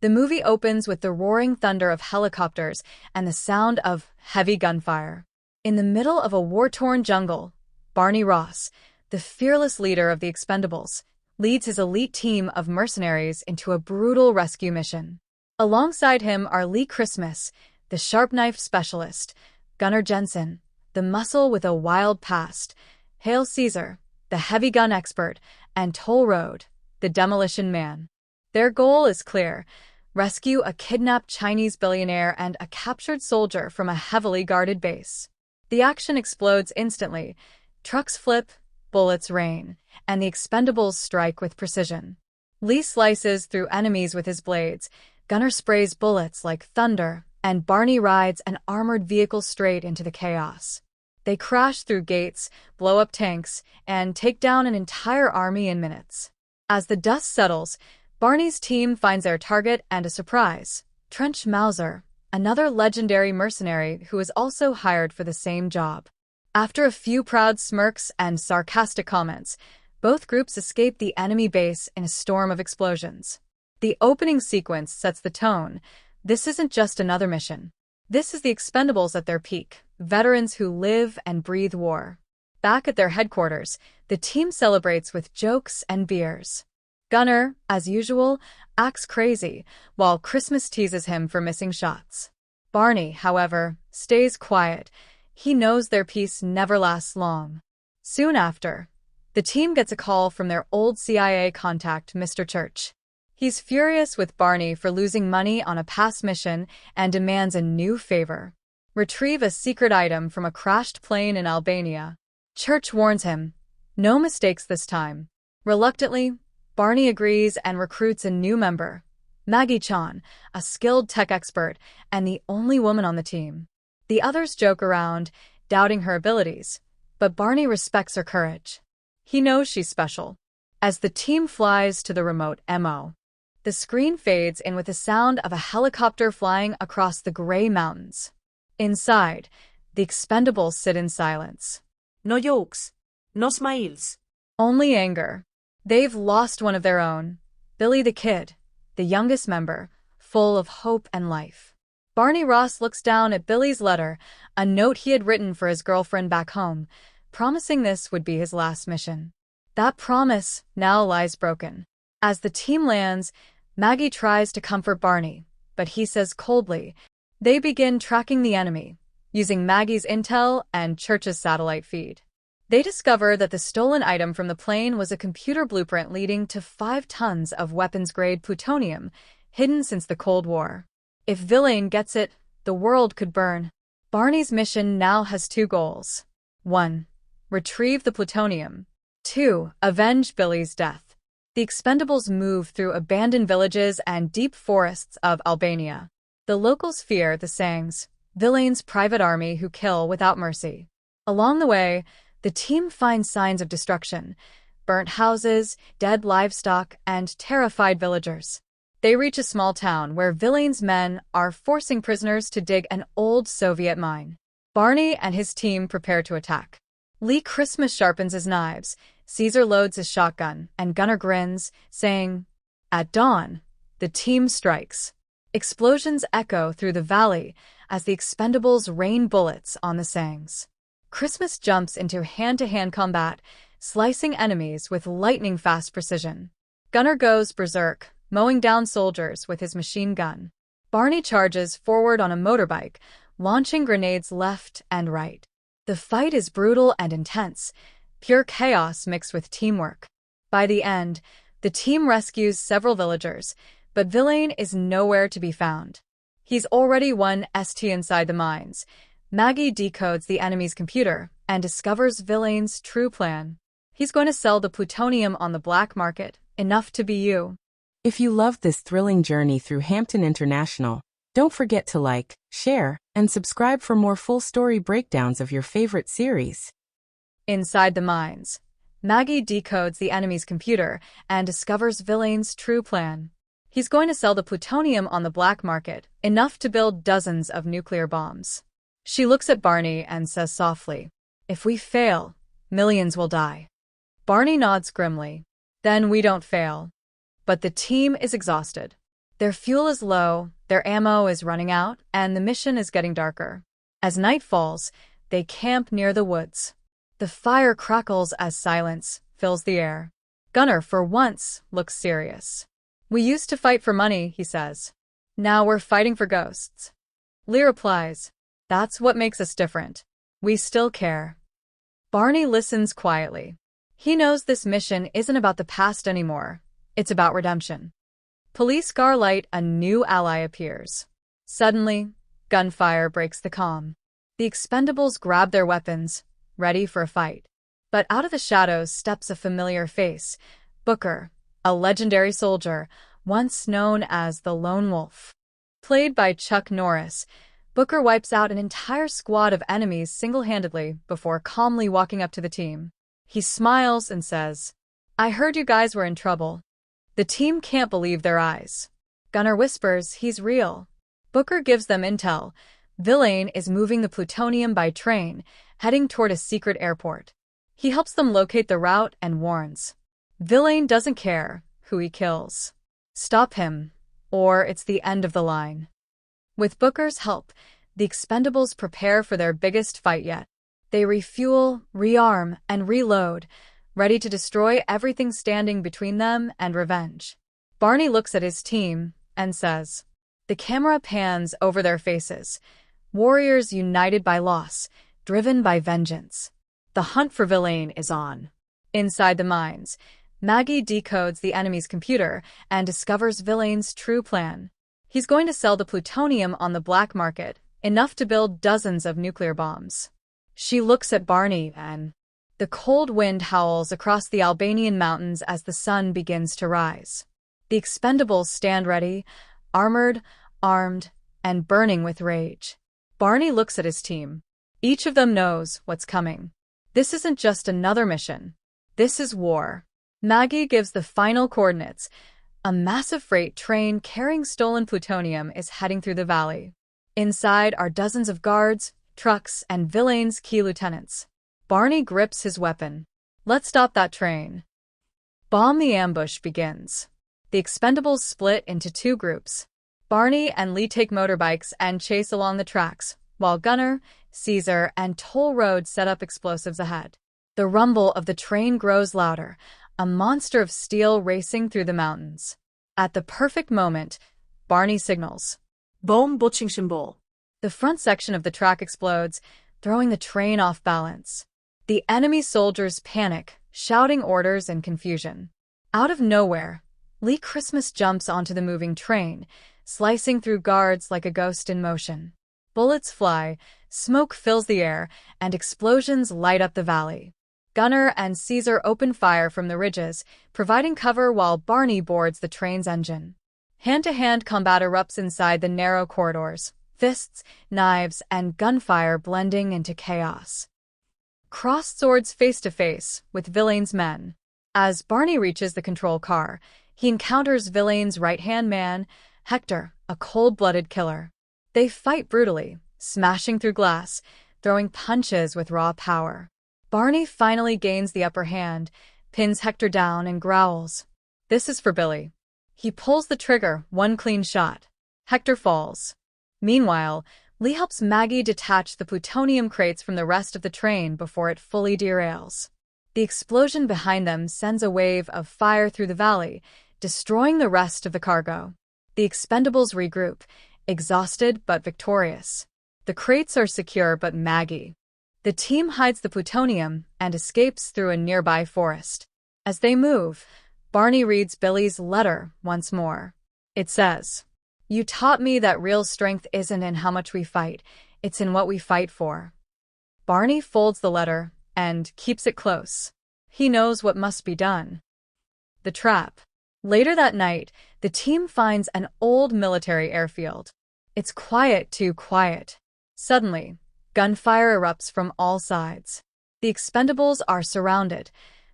The movie opens with the roaring thunder of helicopters and the sound of heavy gunfire. In the middle of a war-torn jungle, Barney Ross, the fearless leader of the Expendables, leads his elite team of mercenaries into a brutal rescue mission. Alongside him are Lee Christmas, the sharp-knife specialist, Gunnar Jensen, the muscle with a wild past, Hail Caesar, the heavy gun expert, and Toll Road, the demolition man. Their goal is clear: rescue a kidnapped Chinese billionaire and a captured soldier from a heavily guarded base. The action explodes instantly. Trucks flip, bullets rain, and the Expendables strike with precision. Lee slices through enemies with his blades, Gunnar sprays bullets like thunder, and Barney rides an armored vehicle straight into the chaos. They crash through gates, blow up tanks, and take down an entire army in minutes. As the dust settles, Barney's team finds their target and a surprise: Trench Mauser, another legendary mercenary who is also hired for the same job. After a few proud smirks and sarcastic comments, both groups escape the enemy base in a storm of explosions. The opening sequence sets the tone. This isn't just another mission. This is the Expendables at their peak, veterans who live and breathe war. Back at their headquarters, the team celebrates with jokes and beers. Gunnar, as usual, acts crazy, while Christmas teases him for missing shots. Barney, however, stays quiet. He knows their peace never lasts long. Soon after, the team gets a call from their old CIA contact, Mr. Church. He's furious with Barney for losing money on a past mission and demands a new favor: retrieve a secret item from a crashed plane in Albania. Church warns him, no mistakes this time. Reluctantly, Barney agrees and recruits a new member, Maggie Chan, a skilled tech expert and the only woman on the team. The others joke around, doubting her abilities, but Barney respects her courage. He knows she's special. As the team flies to the remote MO, the screen fades in with the sound of a helicopter flying across the gray mountains. Inside, the Expendables sit in silence. No jokes, no smiles. Only anger. They've lost one of their own, Billy the Kid, the youngest member, full of hope and life. Barney Ross looks down at Billy's letter, a note he had written for his girlfriend back home, promising this would be his last mission. That promise now lies broken. As the team lands, Maggie tries to comfort Barney, but he says coldly. They begin tracking the enemy, using Maggie's intel and Church's satellite feed. They discover that the stolen item from the plane was a computer blueprint leading to 5 tons of weapons-grade plutonium, hidden since the Cold War. If Vilain gets it, the world could burn. Barney's mission now has 2 goals. 1. Retrieve the plutonium. 2. Avenge Billy's death. The Expendables move through abandoned villages and deep forests of Albania. The locals fear the Sangs, Vilain's private army who kill without mercy. Along the way, the team finds signs of destruction: burnt houses, dead livestock, and terrified villagers. They reach a small town where Vilain's men are forcing prisoners to dig an old Soviet mine. Barney and his team prepare to attack. Lee Christmas sharpens his knives, Caesar loads his shotgun, and Gunnar grins, saying, "At dawn, the team strikes." Explosions echo through the valley as the Expendables rain bullets on the Sangs. Christmas jumps into hand-to-hand combat, slicing enemies with lightning-fast precision. Gunnar goes berserk, mowing down soldiers with his machine gun. Barney charges forward on a motorbike, launching grenades left and right. The fight is brutal and intense, pure chaos mixed with teamwork. By the end, the team rescues several villagers, but Vilain is nowhere to be found. He's already won ST inside the mines. Maggie decodes the enemy's computer and discovers Vilain's true plan. He's going to sell the plutonium on the black market, enough to be you. If you loved this thrilling journey through Hampton International, don't forget to like, share, and subscribe for more full-story breakdowns of your favorite series. Inside the mines, Maggie decodes the enemy's computer and discovers Vilain's true plan. He's going to sell the plutonium on the black market, enough to build dozens of nuclear bombs. She looks at Barney and says softly, "If we fail, millions will die." Barney nods grimly. "Then we don't fail." But the team is exhausted. Their fuel is low, their ammo is running out, and the mission is getting darker. As night falls, they camp near the woods. The fire crackles as silence fills the air. Gunnar, for once, looks serious. "We used to fight for money," he says. "Now we're fighting for ghosts." Lee replies, "That's what makes us different. We still care." Barney listens quietly. He knows this mission isn't about the past anymore. It's about redemption. Police car light, a new ally appears. Suddenly, gunfire breaks the calm. The Expendables grab their weapons, ready for a fight. But out of the shadows steps a familiar face, Booker, a legendary soldier, once known as the Lone Wolf. Played by Chuck Norris, Booker wipes out an entire squad of enemies single-handedly before calmly walking up to the team. He smiles and says, "I heard you guys were in trouble." The team can't believe their eyes. Gunnar whispers he's real. Booker gives them intel. Vilain is moving the plutonium by train, heading toward a secret airport. He helps them locate the route and warns. Vilain doesn't care who he kills. Stop him, or it's the end of the line. With Booker's help, the Expendables prepare for their biggest fight yet. They refuel, rearm, and reload, ready to destroy everything standing between them and revenge. Barney looks at his team and says, the camera pans over their faces. Warriors united by loss, driven by vengeance. The hunt for Vilain is on. Inside the mines, Maggie decodes the enemy's computer and discovers Vilain's true plan. He's going to sell the plutonium on the black market, enough to build dozens of nuclear bombs. She looks at Barney and the cold wind howls across the Albanian mountains as the sun begins to rise. The Expendables stand ready, armored, armed, and burning with rage. Barney looks at his team. Each of them knows what's coming. This isn't just another mission. This is war. Maggie gives the final coordinates. A massive freight train carrying stolen plutonium is heading through the valley. Inside are dozens of guards, trucks, and Vilain's key lieutenants. Barney grips his weapon. Let's stop that train. Bomb the ambush begins. The Expendables split into two groups. Barney and Lee take motorbikes and chase along the tracks, while Gunnar, Caesar, and Toll Road set up explosives ahead. The rumble of the train grows louder, a monster of steel racing through the mountains. At the perfect moment, Barney signals. Bomb butching symbol. The front section of the track explodes, throwing the train off balance. The enemy soldiers panic, shouting orders in confusion. Out of nowhere, Lee Christmas jumps onto the moving train, slicing through guards like a ghost in motion. Bullets fly, smoke fills the air, and explosions light up the valley. Gunnar and Caesar open fire from the ridges, providing cover while Barney boards the train's engine. Hand-to-hand combat erupts inside the narrow corridors, fists, knives, and gunfire blending into chaos. Crossed swords face-to-face with Vilain's men. As Barney reaches the control car, he encounters Vilain's right-hand man, Hector, a cold-blooded killer. They fight brutally, smashing through glass, throwing punches with raw power. Barney finally gains the upper hand, pins Hector down, and growls. This is for Billy. He pulls the trigger, one clean shot. Hector falls. Meanwhile, Lee helps Maggie detach the plutonium crates from the rest of the train before it fully derails. The explosion behind them sends a wave of fire through the valley, destroying the rest of the cargo. The Expendables regroup, exhausted but victorious. The crates are secure but Maggie. The team hides the plutonium and escapes through a nearby forest. As they move, Barney reads Billy's letter once more. It says, "You taught me that real strength isn't in how much we fight, it's in what we fight for." Barney folds the letter and keeps it close. He knows what must be done. The trap. Later that night, the team finds an old military airfield. It's quiet, too quiet. Suddenly, gunfire erupts from all sides. The Expendables are surrounded.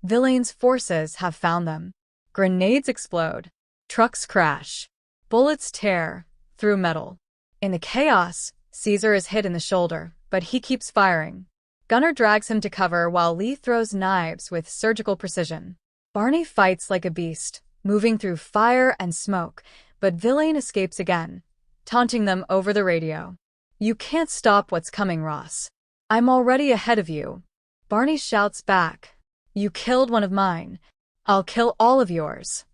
Vilain's forces have found them. Grenades explode. Trucks crash. Bullets tear through metal. In the chaos, Caesar is hit in the shoulder, but he keeps firing. Gunnar drags him to cover while Lee throws knives with surgical precision. Barney fights like a beast, moving through fire and smoke, but Vilain escapes again, taunting them over the radio. "You can't stop what's coming, Ross. I'm already ahead of you." Barney shouts back, "You killed one of mine. I'll kill all of yours."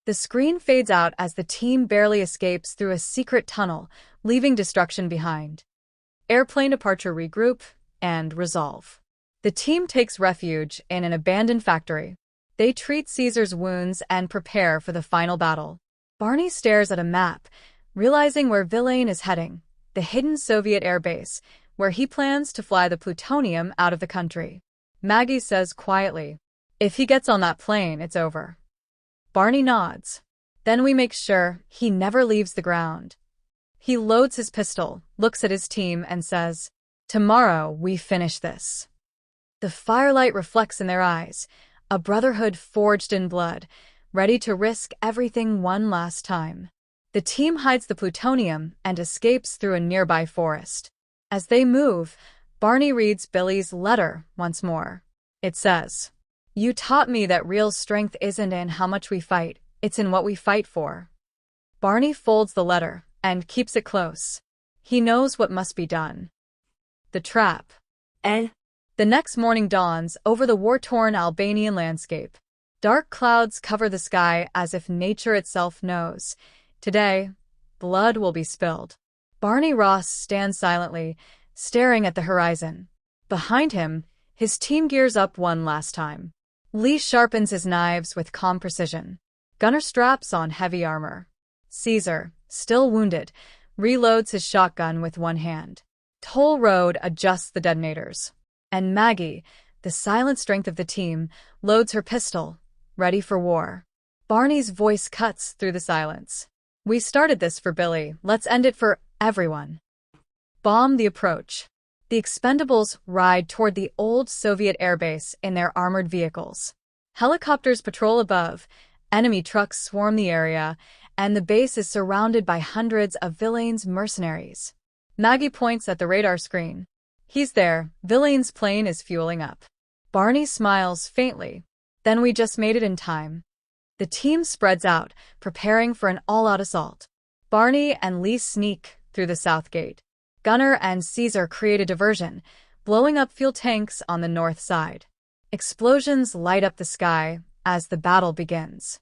The screen fades out as the team barely escapes through a secret tunnel, leaving destruction behind. Airplane departure, regroup, and resolve. The team takes refuge in an abandoned factory. They treat Caesar's wounds and prepare for the final battle. Barney stares at a map, realizing where Vilain is heading, the hidden Soviet airbase, where he plans to fly the plutonium out of the country. Maggie says quietly, "If he gets on that plane, it's over." Barney nods. "Then we make sure he never leaves the ground." He loads his pistol, looks at his team, and says, "Tomorrow we finish this." The firelight reflects in their eyes, a brotherhood forged in blood, ready to risk everything one last time. The team hides the plutonium and escapes through a nearby forest. As they move, Barney reads Billy's letter once more. It says, "You taught me that real strength isn't in how much we fight, it's in what we fight for." Barney folds the letter and keeps it close. He knows what must be done. The trap. El. The next morning dawns over the war-torn Albanian landscape. Dark clouds cover the sky as if nature itself knows. Today, blood will be spilled. Barney Ross stands silently, staring at the horizon. Behind him, his team gears up one last time. Lee sharpens his knives with calm precision. Gunner straps on heavy armor. Caesar, still wounded, reloads his shotgun with one hand. Toll Road adjusts the detonators. And Maggie, the silent strength of the team, loads her pistol, ready for war. Barney's voice cuts through the silence. "We started this for Billy, let's end it for everyone." Bomb the approach. The Expendables ride toward the old Soviet airbase in their armored vehicles. Helicopters patrol above, enemy trucks swarm the area, and the base is surrounded by hundreds of Vilain's mercenaries. Maggie points at the radar screen. "He's there, Vilain's plane is fueling up." Barney smiles faintly. "Then we just made it in time." The team spreads out, preparing for an all-out assault. Barney and Lee sneak through the south gate. Gunner and Caesar create a diversion, blowing up fuel tanks on the north side. Explosions light up the sky as the battle begins.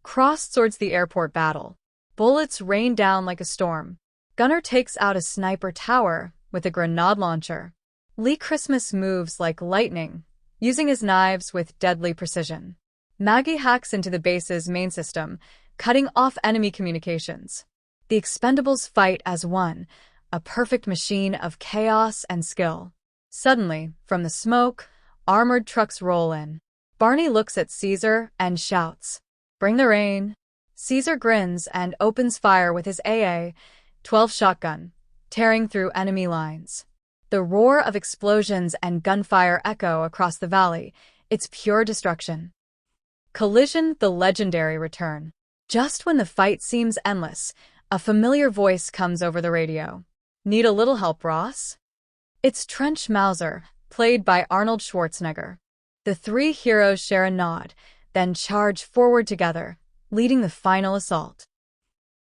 Crossed swords the airport battle. Bullets rain down like a storm. Gunner takes out a sniper tower with a grenade launcher. Lee Christmas moves like lightning, using his knives with deadly precision. Maggie hacks into the base's main system, cutting off enemy communications. The Expendables fight as one, a perfect machine of chaos and skill. Suddenly, from the smoke, armored trucks roll in. Barney looks at Caesar and shouts, "Bring the rain." Caesar grins and opens fire with his AA-12 shotgun, tearing through enemy lines. The roar of explosions and gunfire echo across the valley. It's pure destruction. Collision, the legendary return. Just when the fight seems endless, a familiar voice comes over the radio. "Need a little help, Ross?" It's Trench Mauser, played by Arnold Schwarzenegger. The three heroes share a nod, then charge forward together, leading the final assault.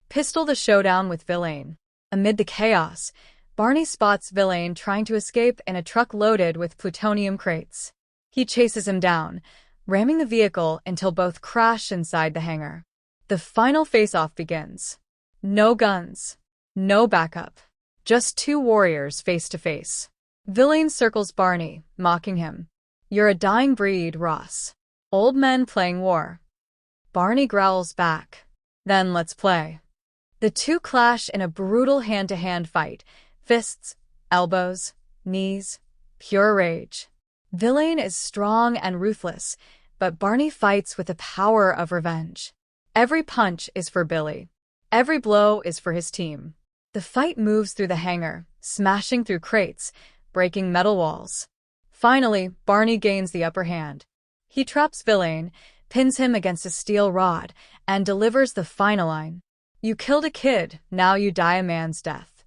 Pistol the showdown with Vilain. Amid the chaos, Barney spots Vilain trying to escape in a truck loaded with plutonium crates. He chases him down, ramming the vehicle until both crash inside the hangar. The final face-off begins. No guns, no backup, just two warriors face to face. Vilain circles Barney, mocking him. "You're a dying breed, Ross. Old men playing war." Barney growls back. "Then let's play." The two clash in a brutal hand-to-hand fight. Fists, elbows, knees, pure rage. Vilain is strong and ruthless, but Barney fights with the power of revenge. Every punch is for Billy. Every blow is for his team. The fight moves through the hangar, smashing through crates, breaking metal walls. Finally, Barney gains the upper hand. He traps Vilain, pins him against a steel rod, and delivers the final line. "You killed a kid, now you die a man's death."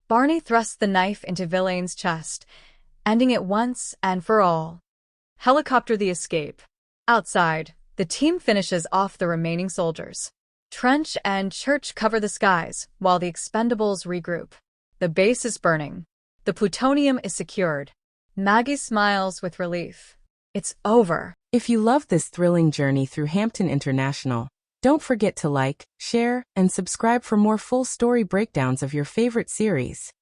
Barney thrusts the knife into Vilain's chest, ending it once and for all. Helicopter the escape. Outside, the team finishes off the remaining soldiers. Trench and Church cover the skies, while the Expendables regroup. The base is burning. The plutonium is secured. Maggie smiles with relief. It's over. If you love this thrilling journey through Hampton International, don't forget to like, share, and subscribe for more full story breakdowns of your favorite series.